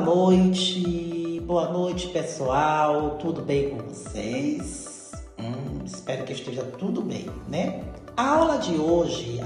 Boa noite pessoal, tudo bem com vocês? Espero que esteja tudo bem, né? A aula de hoje,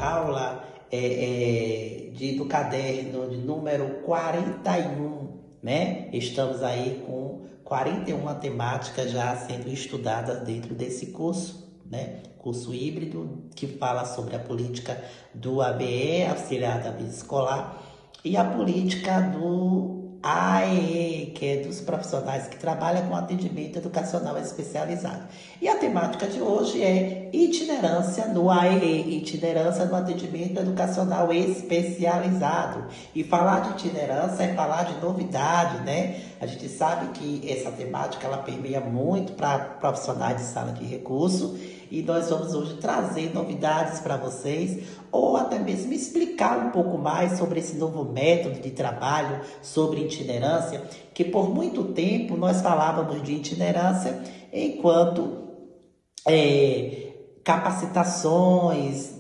do caderno de número 41, né? Estamos aí com 41 temáticas já sendo estudadas dentro desse curso, né? Curso híbrido que fala sobre a política do ABE, auxiliar da vida escolar, e a política do AEE, que é dos profissionais que trabalham com atendimento educacional especializado. E a temática de hoje é itinerância no AEE, itinerância no atendimento educacional especializado. E falar de itinerância é falar de novidade, né? A gente sabe que essa temática ela permeia muito para profissionais de sala de recurso, e nós vamos hoje trazer novidades para vocês, ou até mesmo explicar um pouco mais sobre esse novo método de trabalho, sobre itinerância, que por muito tempo nós falávamos de itinerância enquanto capacitações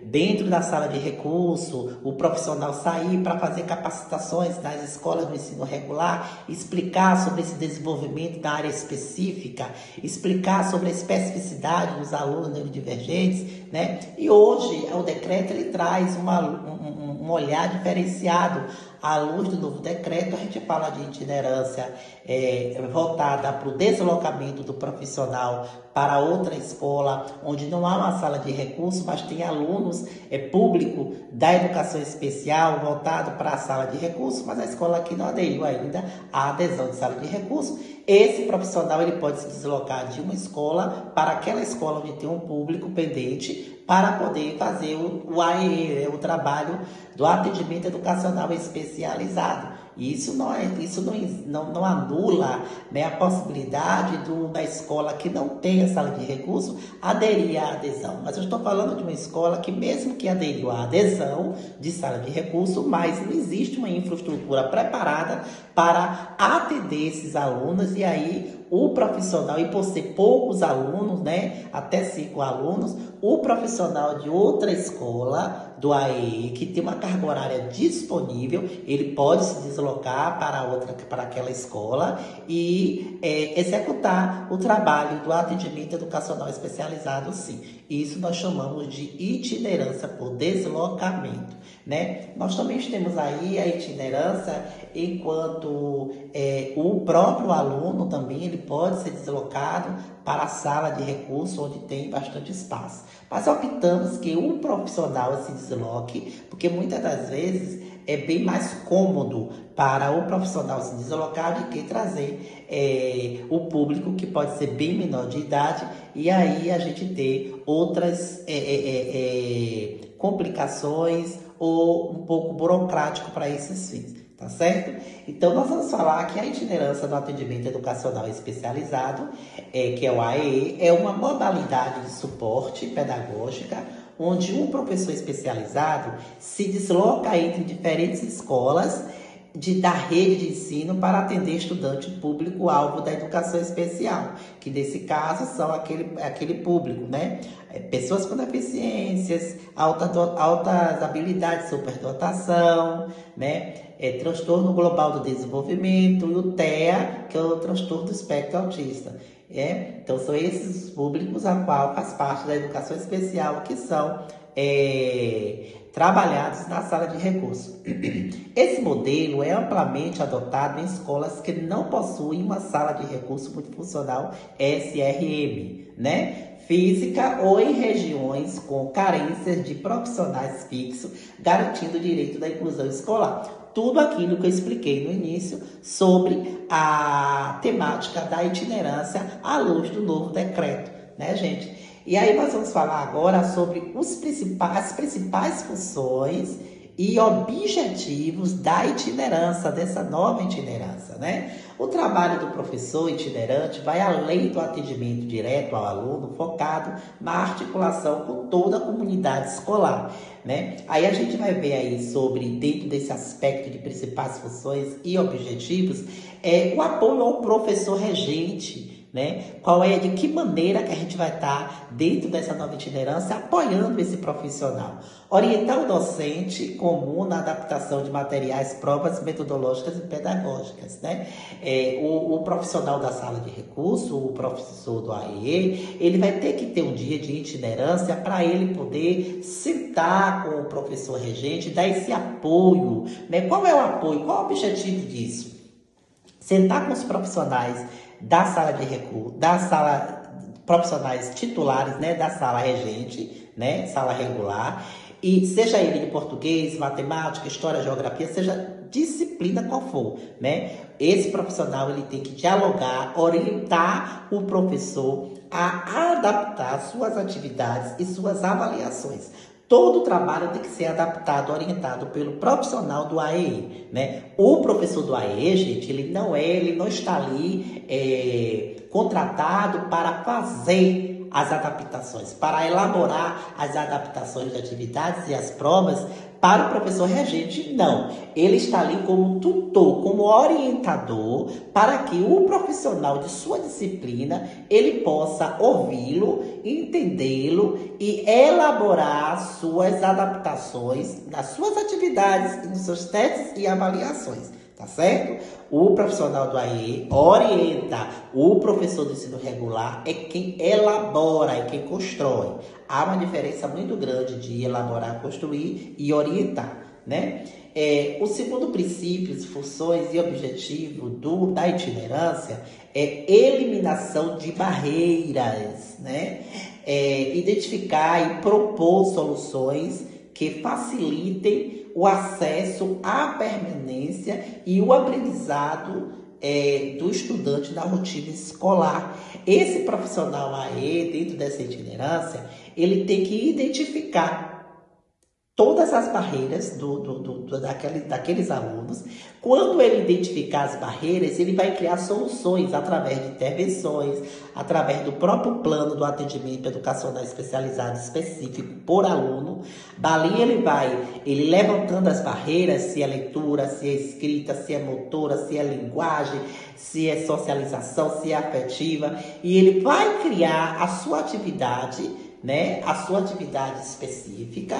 dentro da sala de recurso, o profissional sair para fazer capacitações nas escolas do ensino regular, explicar sobre esse desenvolvimento da área específica, explicar sobre a especificidade dos alunos neurodivergentes, né? E hoje o decreto ele traz um olhar diferenciado. À luz do novo decreto, a gente fala de itinerância voltada para o deslocamento do profissional para outra escola, onde não há uma sala de recurso, mas tem alunos público da educação especial voltado para a sala de recurso, mas a escola aqui não aderiu ainda à adesão de sala de recurso. Esse profissional ele pode se deslocar de uma escola para aquela escola onde tem um público pendente, para poder fazer o AEE, o trabalho do atendimento educacional especializado. E isso não anula, né, a possibilidade da escola que não tenha sala de recurso aderir à adesão. Mas eu estou falando de uma escola que, mesmo que aderiu à adesão de sala de recurso, mas não existe uma infraestrutura preparada para atender esses alunos, e aí o profissional, e por ser poucos alunos, né, até 5 alunos, o profissional de outra escola do AEE, que tem uma carga horária disponível, ele pode se deslocar para aquela escola e executar o trabalho do atendimento educacional especializado, sim. Isso nós chamamos de itinerância por deslocamento, né? Nós também temos aí a itinerância enquanto o próprio aluno também ele pode ser deslocado para a sala de recurso onde tem bastante espaço. Mas optamos que um profissional se desloque, porque muitas das vezes é bem mais cômodo para o profissional se deslocar do que trazer o público, que pode ser bem menor de idade, e aí a gente ter outras complicações ou um pouco burocrático para esses fins. Tá certo? Então, nós vamos falar que a itinerância do atendimento educacional especializado, que é o AEE, é uma modalidade de suporte pedagógica onde um professor especializado se desloca entre diferentes escolas da rede de ensino para atender estudante público-alvo da educação especial, que nesse caso são aquele público, né? Pessoas com deficiências, altas habilidades, superdotação, né? Transtorno global do desenvolvimento, e o TEA, que é o transtorno do espectro autista. Então, são esses públicos a qual faz parte da educação especial que são trabalhados na sala de recurso. Esse modelo é amplamente adotado em escolas que não possuem uma sala de recurso multifuncional SRM, né? Física, ou em regiões com carências de profissionais fixos, garantindo o direito da inclusão escolar. Tudo aquilo que eu expliquei no início sobre a temática da itinerância à luz do novo decreto, né, gente? E aí nós vamos falar agora sobre as principais funções e objetivos da itinerância, dessa nova itinerância, né? O trabalho do professor itinerante vai além do atendimento direto ao aluno, focado na articulação com toda a comunidade escolar. né? Aí a gente vai ver aí sobre, dentro desse aspecto de principais funções e objetivos, o apoio ao professor regente, né? De que maneira que a gente vai estar dentro dessa nova itinerância apoiando esse profissional. Orientar o docente comum na adaptação de materiais, provas metodológicas e pedagógicas, né? O profissional da sala de recurso, o professor do AE, ele vai ter que ter um dia de itinerância para ele poder sentar com o professor regente, dar esse apoio, né? Qual é o apoio? Qual é o objetivo disso? Sentar com os profissionais da sala de recurso, profissionais titulares, né, da sala regente, né, sala regular, e seja ele de português, matemática, história, geografia, seja disciplina qual for, né? Esse profissional ele tem que dialogar, orientar o professor a adaptar suas atividades e suas avaliações. Todo o trabalho tem que ser adaptado, orientado pelo profissional do AEE, né? O professor do AEE, gente, ele não está ali contratado para fazer as adaptações, para elaborar as adaptações de atividades e as provas para o professor regente, não. Ele está ali como tutor, como orientador, para que o profissional de sua disciplina, ele possa ouvi-lo, entendê-lo e elaborar suas adaptações nas suas atividades, nos seus testes e avaliações. Tá certo? O profissional do AE orienta, o professor do ensino regular é quem elabora, é quem constrói. Há uma diferença muito grande de elaborar, construir e orientar, né? O segundo princípio, funções e objetivo da itinerância é eliminação de barreiras, né? Identificar e propor soluções que facilitem o acesso à permanência e o aprendizado do estudante na rotina escolar. Esse profissional AE, dentro dessa itinerância, ele tem que identificar todas as barreiras daqueles alunos. Quando ele identificar as barreiras, ele vai criar soluções através de intervenções, através do próprio plano do atendimento educacional especializado específico por aluno. Dali ele levantando as barreiras, se é leitura, se é escrita, se é motora, se é linguagem, se é socialização, se é afetiva, e ele vai criar a sua atividade, né? A sua atividade específica,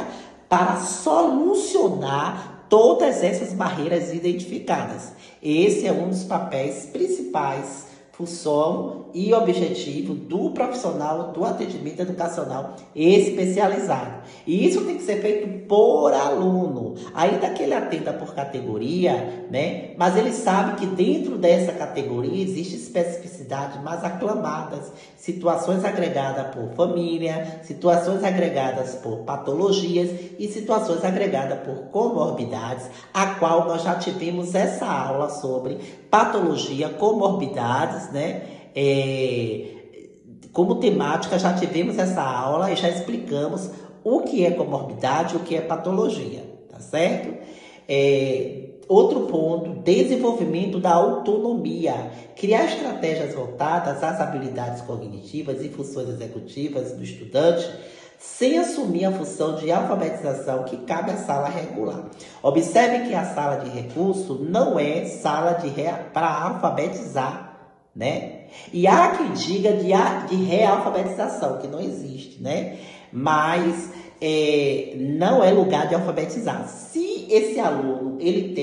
para solucionar todas essas barreiras identificadas. Esse é um dos papéis principais, função e objetivo do profissional do atendimento educacional especializado. E isso tem que ser feito por aluno. Ainda que ele atenda por categoria, né? Mas ele sabe que dentro dessa categoria existe especificidades mais aclamadas, situações agregadas por família, situações agregadas por patologias e situações agregadas por comorbidades, a qual nós já tivemos essa aula sobre patologia, comorbidades, né? Como temática, já tivemos essa aula e já explicamos o que é comorbidade, o que é patologia, tá certo? Outro ponto, desenvolvimento da autonomia. Criar estratégias voltadas às habilidades cognitivas e funções executivas do estudante, sem assumir a função de alfabetização que cabe à sala regular. Observe que a sala de recurso não é sala para alfabetizar, né? E há quem diga de realfabetização, que não existe, né? Mas não é lugar de alfabetizar. Se esse aluno ele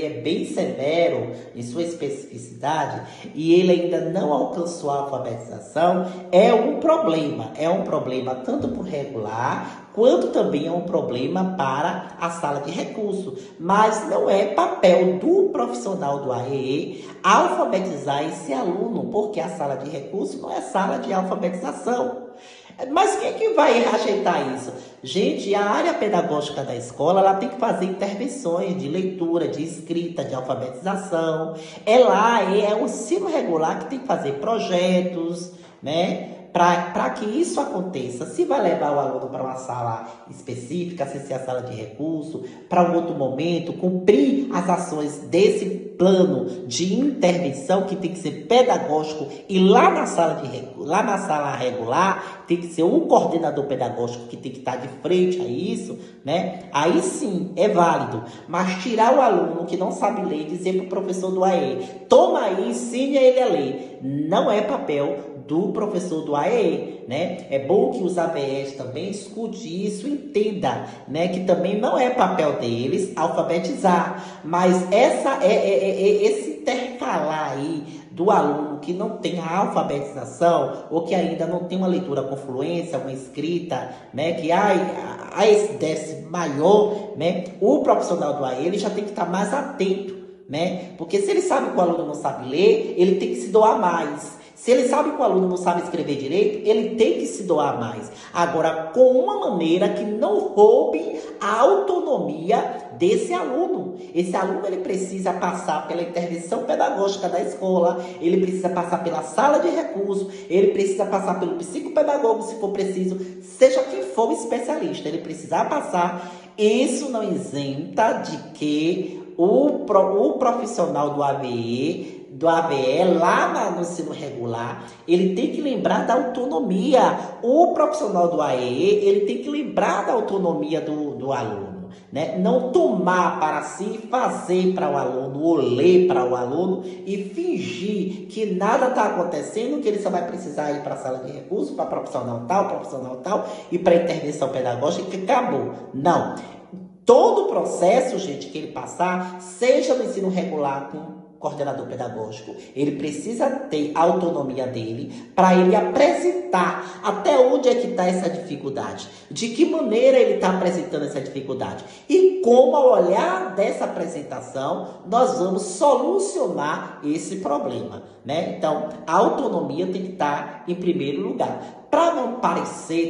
é bem severo em sua especificidade e ele ainda não alcançou a alfabetização, é um problema tanto para o regular quanto também é um problema para a sala de recurso. Mas não é papel do profissional do AEE alfabetizar esse aluno, porque a sala de recurso não é sala de alfabetização. Mas quem é que vai ajeitar isso? Gente, a área pedagógica da escola, ela tem que fazer intervenções de leitura, de escrita, de alfabetização. É o ensino regular que tem que fazer projetos, né? Para que isso aconteça, se vai levar o aluno para uma sala específica, se ser a sala de recurso, para um outro momento, cumprir as ações desse plano de intervenção que tem que ser pedagógico e lá na sala regular tem que ser o coordenador pedagógico que tem que estar de frente a isso, né? Aí sim é válido. Mas tirar o aluno que não sabe ler e dizer para o professor do AE, toma aí, ensine ele a ler, não é papel do professor do AE, né? É bom que os ABEs também escute isso, entenda, né? Que também não é papel deles alfabetizar, mas esse intercalar aí do aluno que não tem a alfabetização ou que ainda não tem uma leitura com fluência, uma escrita, né? Que há esse déficit maior, né? O profissional do AE ele já tem que estar mais atento, né? Porque se ele sabe que o aluno não sabe ler, ele tem que se doar mais. Se ele sabe que o aluno não sabe escrever direito, ele tem que se doar mais. Agora, com uma maneira que não roube a autonomia desse aluno. Esse aluno ele precisa passar pela intervenção pedagógica da escola, ele precisa passar pela sala de recursos, ele precisa passar pelo psicopedagogo, se for preciso, seja quem for o especialista, ele precisa passar. Isso não isenta de que o profissional do ABE lá no ensino regular, ele tem que lembrar da autonomia. O profissional do AE, ele tem que lembrar da autonomia do aluno, né? Não tomar para si, fazer para o aluno, ou ler para o aluno e fingir que nada está acontecendo, que ele só vai precisar ir para a sala de recursos, para profissional tal, e para intervenção pedagógica, que acabou. Não. Todo o processo, gente, que ele passar, seja no ensino regular com coordenador pedagógico, ele precisa ter a autonomia dele para ele apresentar até onde é que está essa dificuldade, de que maneira ele está apresentando essa dificuldade e como, ao olhar dessa apresentação, nós vamos solucionar esse problema, né? Então, a autonomia tem que estar em primeiro lugar. Para não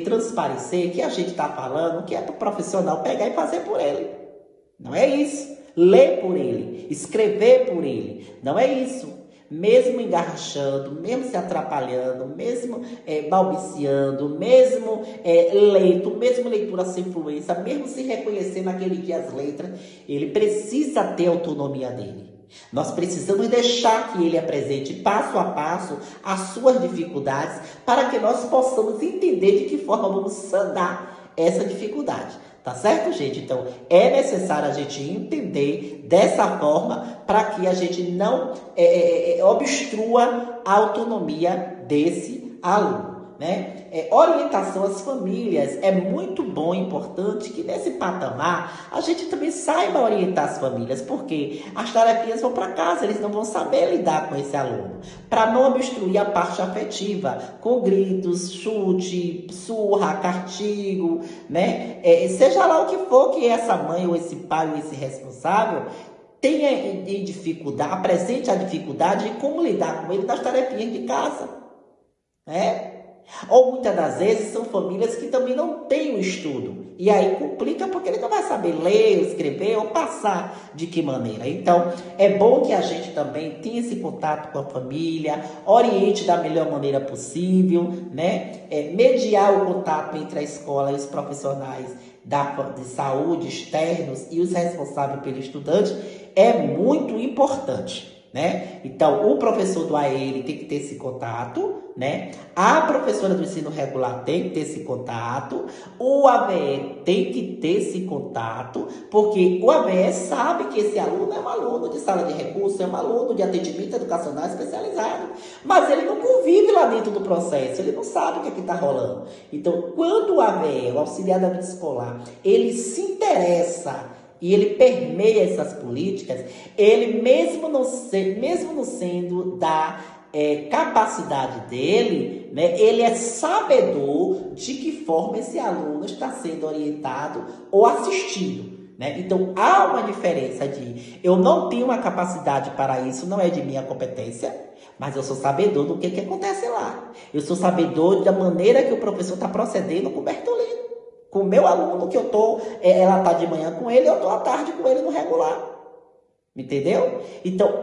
transparecer que a gente está falando que é para o profissional pegar e fazer por ele. Não é isso. Ler por ele, escrever por ele. Não é isso. Mesmo engarrachando, mesmo se atrapalhando, mesmo balbuciando, mesmo mesmo leitura sem fluência, mesmo se reconhecer naquele dia as letras, ele precisa ter a autonomia dele. Nós precisamos deixar que ele apresente passo a passo as suas dificuldades para que nós possamos entender de que forma vamos sanar essa dificuldade. Tá certo, gente? Então, é necessário a gente entender dessa forma para que a gente não obstrua a autonomia desse aluno, né? Orientação às famílias. É muito bom e importante que nesse patamar a gente também saiba orientar as famílias, porque as tarefinhas vão para casa, eles não vão saber lidar com esse aluno. Para não obstruir a parte afetiva, com gritos, chute, surra, castigo, né? Seja lá o que for que essa mãe ou esse pai ou esse responsável tenha dificuldade, apresente a dificuldade de como lidar com ele nas tarefinhas de casa, né? Ou muitas das vezes são famílias que também não têm o estudo. E aí complica porque ele não vai saber ler, escrever ou passar de que maneira. Então, é bom que a gente também tenha esse contato com a família, oriente da melhor maneira possível, né? Mediar o contato entre a escola e os profissionais de saúde externos e os responsáveis pelo estudante é muito importante, né? Então, o professor do AE ele tem que ter esse contato, né? A professora do ensino regular tem que ter esse contato, o ABE tem que ter esse contato, porque o ABE sabe que esse aluno é um aluno de sala de recursos, é um aluno de atendimento educacional especializado, mas ele não convive lá dentro do processo, ele não sabe o que está rolando. Então, quando o ABE, o auxiliar da vida escolar, ele se interessa e ele permeia essas políticas, ele mesmo não sendo da capacidade dele, né, ele é sabedor de que forma esse aluno está sendo orientado ou assistido, né? Então, há uma diferença de eu não tenho uma capacidade para isso, não é de minha competência, mas eu sou sabedor do que acontece lá. Eu sou sabedor da maneira que o professor está procedendo com o Bertolino. Com o meu aluno, que ela está de manhã com ele, eu estou à tarde com ele no regular. Entendeu? Então,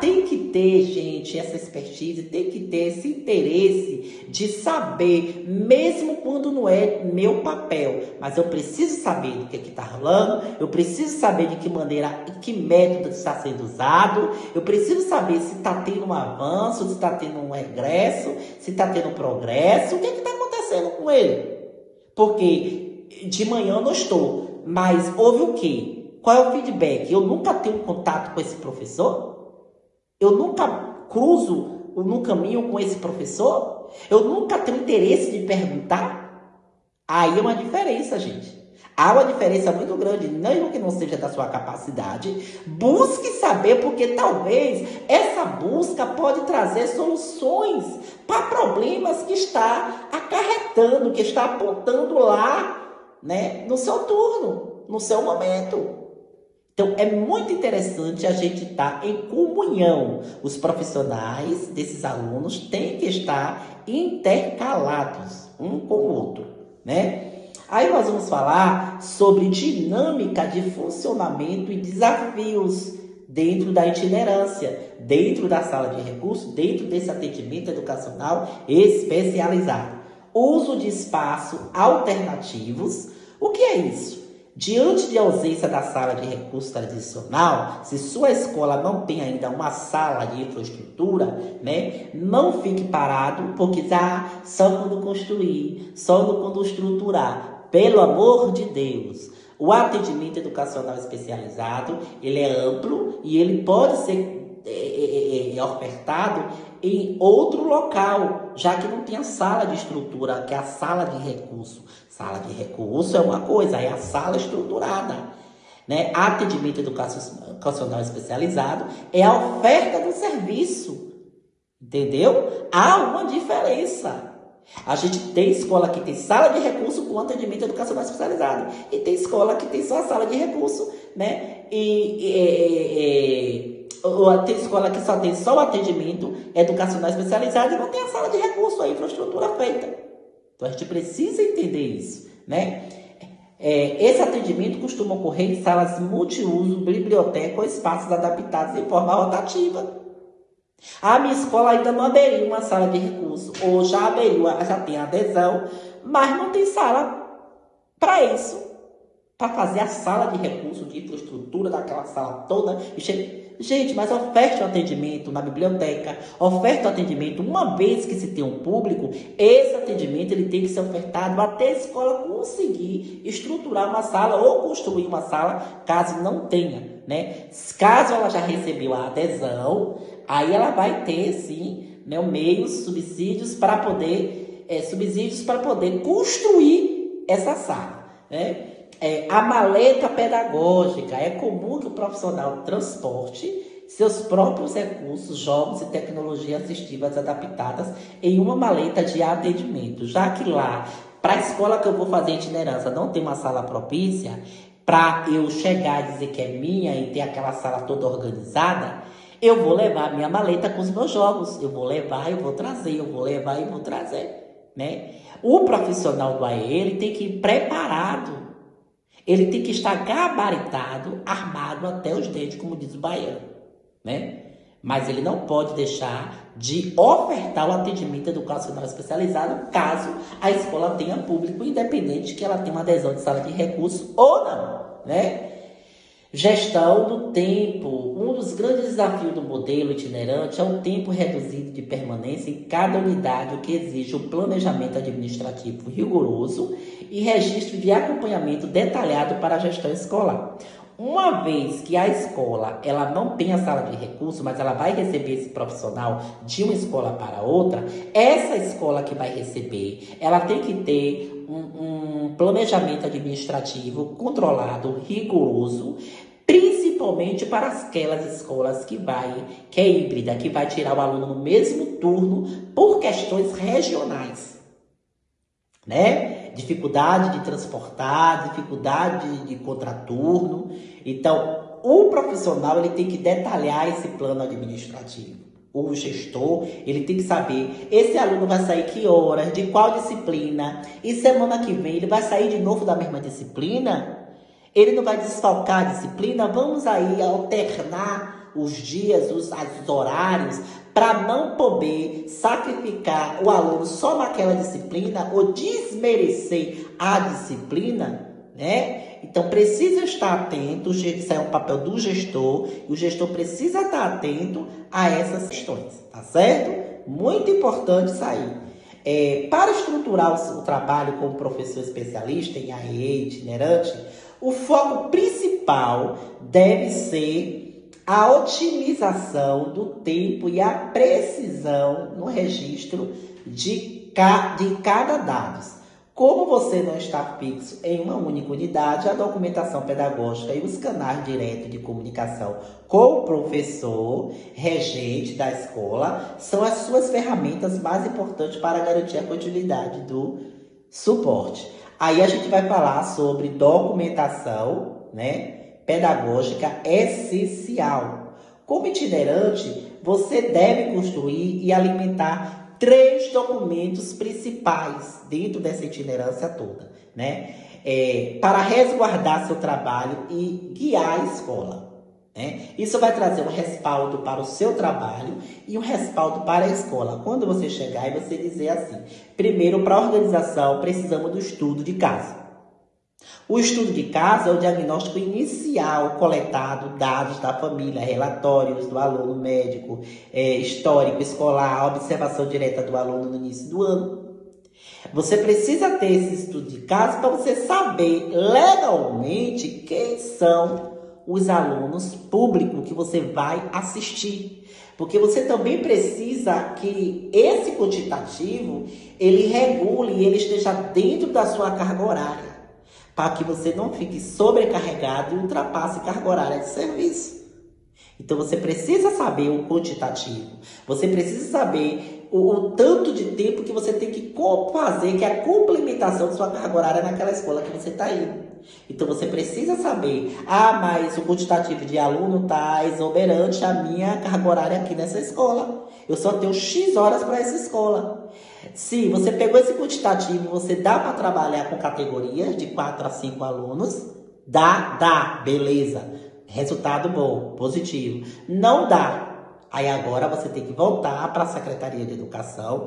tem que ter, gente, essa expertise, tem que ter esse interesse de saber, mesmo quando não é meu papel, mas eu preciso saber do que está rolando, eu preciso saber de que maneira, que método está sendo usado, eu preciso saber se está tendo um avanço, se está tendo um regresso, se está tendo um progresso, o que está acontecendo com ele. Porque de manhã eu não estou, mas houve o quê? Qual é o feedback? Eu nunca tenho contato com esse professor? Eu nunca cruzo no caminho com esse professor? Eu nunca tenho interesse de perguntar? Aí é uma diferença, gente. Há uma diferença muito grande, mesmo que não seja da sua capacidade. Busque saber, porque talvez essa busca pode trazer soluções para problemas que está acarretando, que está apontando lá, né, no seu turno, no seu momento. Então, é muito interessante a gente estar em comunhão. Os profissionais desses alunos têm que estar intercalados um com o outro, né? Aí nós vamos falar sobre dinâmica de funcionamento e desafios dentro da itinerância, dentro da sala de recursos, dentro desse atendimento educacional especializado. Uso de espaços alternativos. O que é isso? Diante de ausência da sala de recursos tradicional, se sua escola não tem ainda uma sala de infraestrutura, né, não fique parado, porque só quando construir, só quando estruturar. Pelo amor de Deus, o atendimento educacional especializado, ele é amplo e ele pode ser ofertado em outro local, já que não tem a sala de estrutura, que é a sala de recurso. Sala de recurso é uma coisa, é a sala estruturada, né? Atendimento educacional especializado é a oferta do serviço, entendeu? Há uma diferença. A gente tem escola que tem sala de recurso com atendimento educacional especializado e tem escola que tem só a sala de recurso, né? Ou tem escola que só tem só o atendimento educacional especializado e não tem a sala de recurso, a infraestrutura feita. Então, a gente precisa entender isso, né? Esse atendimento costuma ocorrer em salas multiuso, biblioteca ou espaços adaptados em forma rotativa. A minha escola ainda não aderiu uma sala de recurso, ou já aderiu, já tem adesão, mas não tem sala para isso, para fazer a sala de recurso, de infraestrutura daquela sala toda. Gente, mas oferte o atendimento na biblioteca, oferte o atendimento, uma vez que se tem um público, esse atendimento ele tem que ser ofertado até a escola conseguir estruturar uma sala ou construir uma sala, caso não tenha, né? Caso ela já recebeu a adesão, aí ela vai ter, sim, né, meios, subsídios para poder construir essa sala, né? A maleta pedagógica. É comum que o profissional transporte seus próprios recursos, jogos e tecnologias assistivas adaptadas em uma maleta de atendimento. Já que lá, para a escola que eu vou fazer itinerância, não tem uma sala propícia, para eu chegar e dizer que é minha e ter aquela sala toda organizada, eu vou levar a minha maleta com os meus jogos. Eu vou levar, eu vou trazer, eu vou levar e vou trazer, né? O profissional do AE, ele tem que ir preparado. Ele tem que estar gabaritado, armado até os dentes, como diz o baiano, né? Mas ele não pode deixar de ofertar o atendimento educacional especializado caso a escola tenha público, independente que ela tenha uma adesão de sala de recurso ou não, né? Gestão do tempo. Um dos grandes desafios do modelo itinerante é o tempo reduzido de permanência em cada unidade, o que exige um planejamento administrativo rigoroso e registro de acompanhamento detalhado para a gestão escolar. Uma vez que a escola ela não tem a sala de recurso, mas ela vai receber esse profissional de uma escola para outra, essa escola que vai receber, ela tem que ter um planejamento administrativo controlado, rigoroso, principalmente para aquelas escolas que é híbrida, que vai tirar o aluno no mesmo turno por questões regionais, né? Dificuldade de transportar, dificuldade de contraturno. Então, o profissional ele tem que detalhar esse plano administrativo. O gestor, ele tem que saber, esse aluno vai sair que horas, de qual disciplina, e semana que vem ele vai sair de novo da mesma disciplina. Ele não vai desfalcar a disciplina. Vamos aí alternar os dias, os horários, para não poder sacrificar o aluno só naquela disciplina ou desmerecer a disciplina, né? Então, precisa estar atento, isso é um papel do gestor, e o gestor precisa estar atento a essas questões, tá certo? Muito importante isso aí. Para estruturar o trabalho como professor especialista em AE itinerante, o foco principal deve ser a otimização do tempo e a precisão no registro de cada dado. Como você não está fixo em uma única unidade, a documentação pedagógica e os canais diretos de comunicação com o professor regente da escola são as suas ferramentas mais importantes para garantir a continuidade do suporte. Aí a gente vai falar sobre documentação, né, pedagógica essencial. Como itinerante, você deve construir e alimentar 3 documentos principais dentro dessa itinerância toda, né? Para resguardar seu trabalho e guiar a escola, né? Isso vai trazer um respaldo para o seu trabalho e um respaldo para a escola. Quando você chegar e você dizer assim, primeiro, para a organização, precisamos do estudo de caso. O estudo de caso é o diagnóstico inicial coletado, dados da família, relatórios do aluno, médico, histórico escolar, observação direta do aluno no início do ano. Você precisa ter esse estudo de caso para você saber legalmente quem são os alunos públicos que você vai assistir. Porque você também precisa que esse quantitativo, ele regule, ele esteja dentro da sua carga horária, para que você não fique sobrecarregado e ultrapasse carga horária de serviço. Então, você precisa saber o quantitativo. Você precisa saber o tanto de tempo que você tem que fazer, que é a complementação de sua carga horária naquela escola que você está indo. Então, você precisa saber, mas o quantitativo de aluno está exuberante a minha carga horária aqui nessa escola. Eu só tenho X horas para essa escola. Se você pegou esse quantitativo, você dá para trabalhar com categorias de 4 a 5 alunos, dá, beleza. Resultado bom, positivo. Não dá. Aí agora você tem que voltar para a Secretaria de Educação,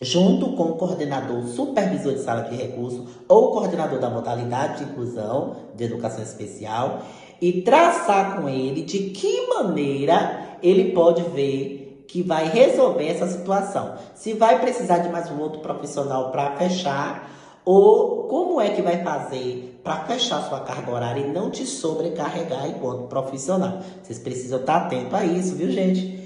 junto com o coordenador supervisor de sala de recurso ou coordenador da modalidade de inclusão de educação especial e traçar com ele de que maneira ele pode ver que vai resolver essa situação. Se vai precisar de mais um outro profissional para fechar, ou como é que vai fazer para fechar sua carga horária e não te sobrecarregar enquanto profissional. Vocês precisam estar atentos a isso, viu, gente?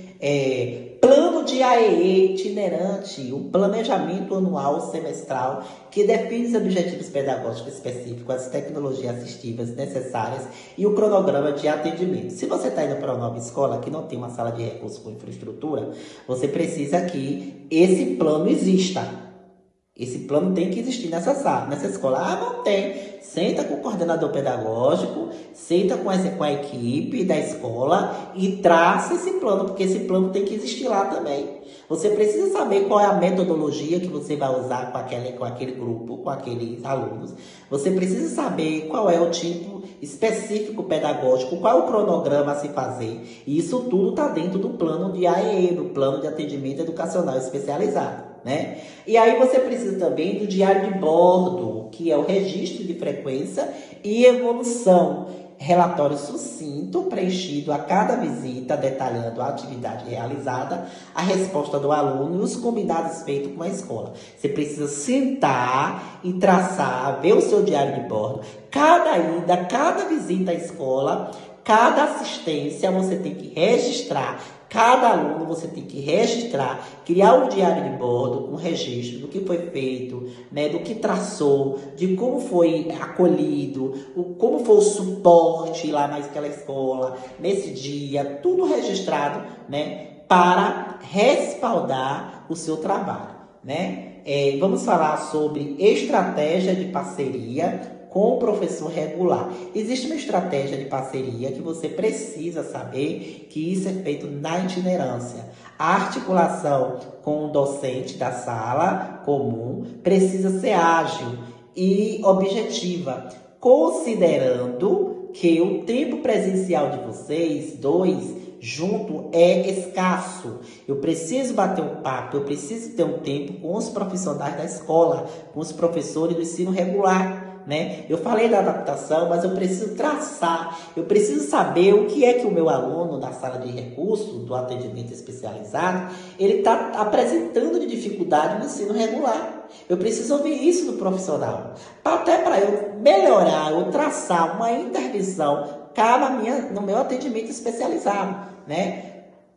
Plano de AEE itinerante, um planejamento anual semestral que define os objetivos pedagógicos específicos, as tecnologias assistivas necessárias e o cronograma de atendimento. Se você está indo para uma nova escola que não tem uma sala de recursos com infraestrutura, você precisa que esse plano exista. Esse plano tem que existir nessa sala, nessa escola. Não tem. Senta com o coordenador pedagógico, senta com a equipe da escola e traça esse plano, porque esse plano tem que existir lá também. Você precisa saber qual é a metodologia que você vai usar com aquele grupo, com aqueles alunos. Você precisa saber qual é o tipo específico pedagógico, qual é o cronograma a se fazer. E isso tudo está dentro do plano de AEE, do plano de atendimento educacional especializado, né? E aí você precisa também do diário de bordo, que é o registro de frequência e evolução, relatório sucinto preenchido a cada visita, detalhando a atividade realizada, a resposta do aluno e os combinados feitos com a escola. Você precisa sentar e traçar, ver o seu diário de bordo. Cada ida, cada visita à escola, cada assistência você tem que registrar. Cada aluno você tem que registrar, criar um diário de bordo, um registro do que foi feito, né, do que traçou, de como foi acolhido, como foi o suporte lá naquela escola, nesse dia, tudo registrado, né, para respaldar o seu trabalho, né? Vamos falar sobre estratégia de parceria com o professor regular. Existe uma estratégia de parceria que você precisa saber que isso é feito na itinerância. A articulação com o docente da sala comum precisa ser ágil e objetiva. considerando que o tempo presencial de vocês, dois, junto, é escasso. Eu preciso bater um papo, eu preciso ter um tempo com os profissionais da escola, com os professores do ensino regular. Né? Eu falei da adaptação, mas eu preciso traçar, eu preciso saber o que é que o meu aluno da sala de recurso, do atendimento especializado, ele está apresentando de dificuldade no ensino regular. Eu preciso ouvir isso do profissional, até para eu melhorar, eu traçar uma intervenção cabe no meu atendimento especializado, né?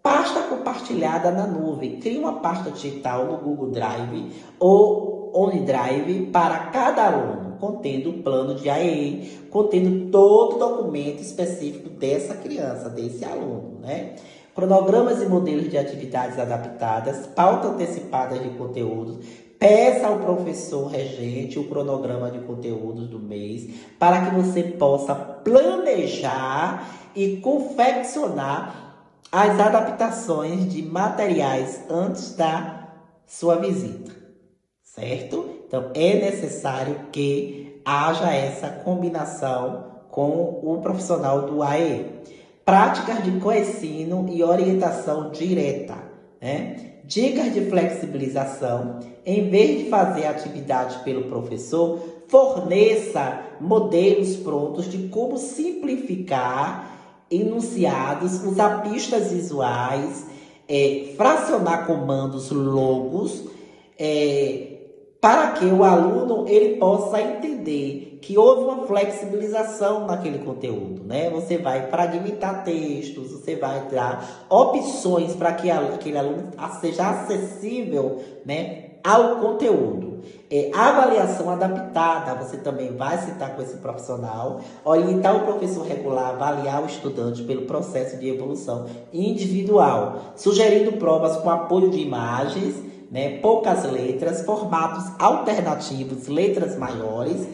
Pasta compartilhada na nuvem. Crie uma pasta digital no Google Drive ou OneDrive para cada aluno, contendo o plano de AEE, contendo todo o documento específico dessa criança, desse aluno, né? Cronogramas e modelos de atividades adaptadas, pauta antecipada de conteúdos. Peça ao professor regente o cronograma de conteúdos do mês para que você possa planejar e confeccionar as adaptações de materiais antes da sua visita, certo? Então, é necessário que haja essa combinação com o profissional do AE. Práticas de coensino e orientação direta, né? Dicas de flexibilização. Em vez de fazer atividade pelo professor, forneça modelos prontos de como simplificar enunciados, usar pistas visuais, fracionar comandos longos, para que o aluno ele possa entender que houve uma flexibilização naquele conteúdo, né? Você vai fragmentar textos, você vai dar opções para que aquele aluno seja acessível, né, ao conteúdo. Avaliação adaptada, você também vai citar com esse profissional, orientar o professor regular, avaliar o estudante pelo processo de evolução individual, sugerindo provas com apoio de imagens, né, poucas letras, formatos alternativos, letras maiores,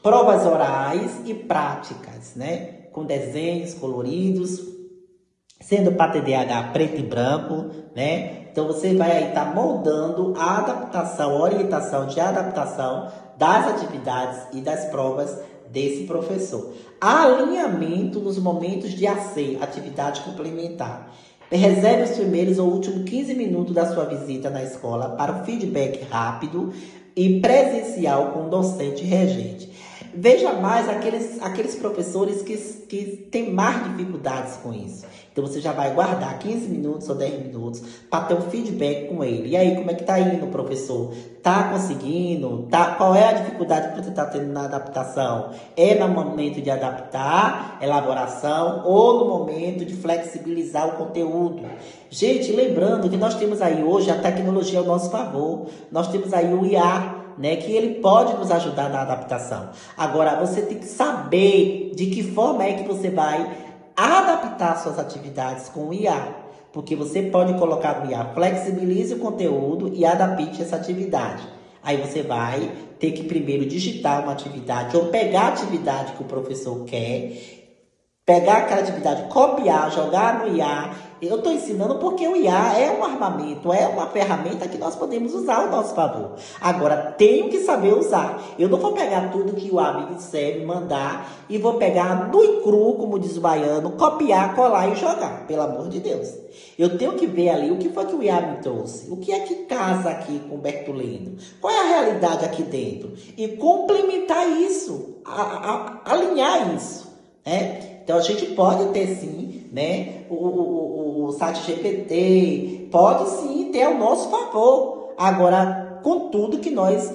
provas orais e práticas, né, com desenhos coloridos, sendo para TDAH preto e branco, né? Então você vai aí estar moldando a adaptação, a orientação de adaptação das atividades e das provas desse professor. Alinhamento nos momentos de AC, atividade complementar. Reserve os primeiros ou últimos 15 minutos da sua visita na escola para o feedback rápido e presencial com o docente regente. Veja mais aqueles professores que têm mais dificuldades com isso. Então, você já vai guardar 15 minutos ou 10 minutos para ter um feedback com ele. E aí, como é que tá indo, professor? Tá conseguindo? Qual é a dificuldade que você está tendo na adaptação? É no momento de adaptar, elaboração, ou no momento de flexibilizar o conteúdo? Gente, lembrando que nós temos aí hoje a tecnologia ao nosso favor. Nós temos aí o IA, né, que ele pode nos ajudar na adaptação. Agora, você tem que saber de que forma é que você vai adaptar suas atividades com o IA. Porque você pode colocar no IA, flexibilize o conteúdo e adapte essa atividade. Aí você vai ter que primeiro digitar uma atividade ou pegar a atividade que o professor quer, pegar aquela atividade, copiar, jogar no IA. Eu estou ensinando porque o IA é um armamento, é uma ferramenta que nós podemos usar ao nosso favor. Agora, tenho que saber usar. Eu não vou pegar tudo que o IA me disser, me mandar, e vou pegar nu e cru, como diz o baiano, copiar, colar e jogar. Pelo amor de Deus. Eu tenho que ver ali o que foi que o IA me trouxe. O que é que casa aqui com o Bertolino? Qual é a realidade aqui dentro? E complementar isso, alinhar isso, né? Então, a gente pode ter, sim, né, o ChatGPT, pode, sim, ter ao nosso favor. Agora, contudo que nós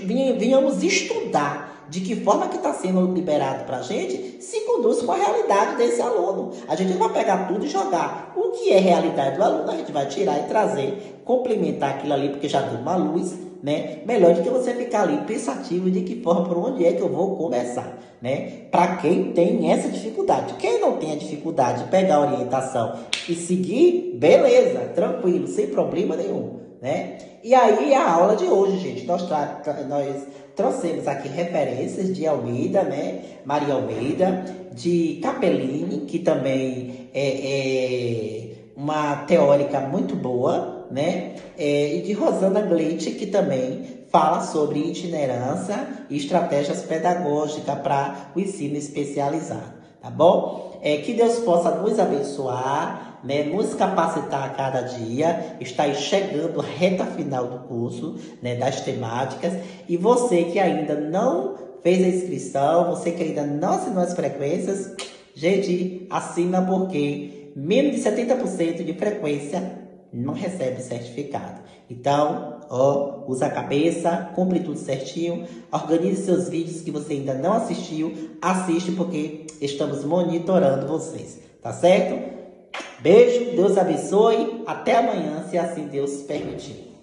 venhamos estudar de que forma que está sendo liberado para a gente, se conduz com a realidade desse aluno. A gente não vai pegar tudo e jogar. O que é realidade do aluno, a gente vai tirar e trazer, complementar aquilo ali, porque já deu uma luz, né? Melhor do que você ficar ali pensativo de que forma, por onde é que eu vou começar, né? Para quem tem essa dificuldade. Quem não tem a dificuldade de pegar a orientação e seguir, beleza, tranquilo, sem problema nenhum, né? E aí a aula de hoje, gente, nós trouxemos aqui referências de Almeida, né? Maria Almeida, de Capellini, que também é uma teórica muito boa, né? E de Rosana Gleit, que também fala sobre itinerância e estratégias pedagógicas para o ensino especializado, tá bom? Que Deus possa nos abençoar, né? Nos capacitar a cada dia. Está aí chegando a reta final do curso, né? Das temáticas. E você que ainda não fez a inscrição, você que ainda não assinou as frequências, gente, assina porque menos de 70% de frequência não recebe certificado. Então, usa a cabeça, cumpre tudo certinho, organize seus vídeos que você ainda não assistiu, assiste porque estamos monitorando vocês, tá certo? Beijo, Deus abençoe, até amanhã, se assim Deus permitir.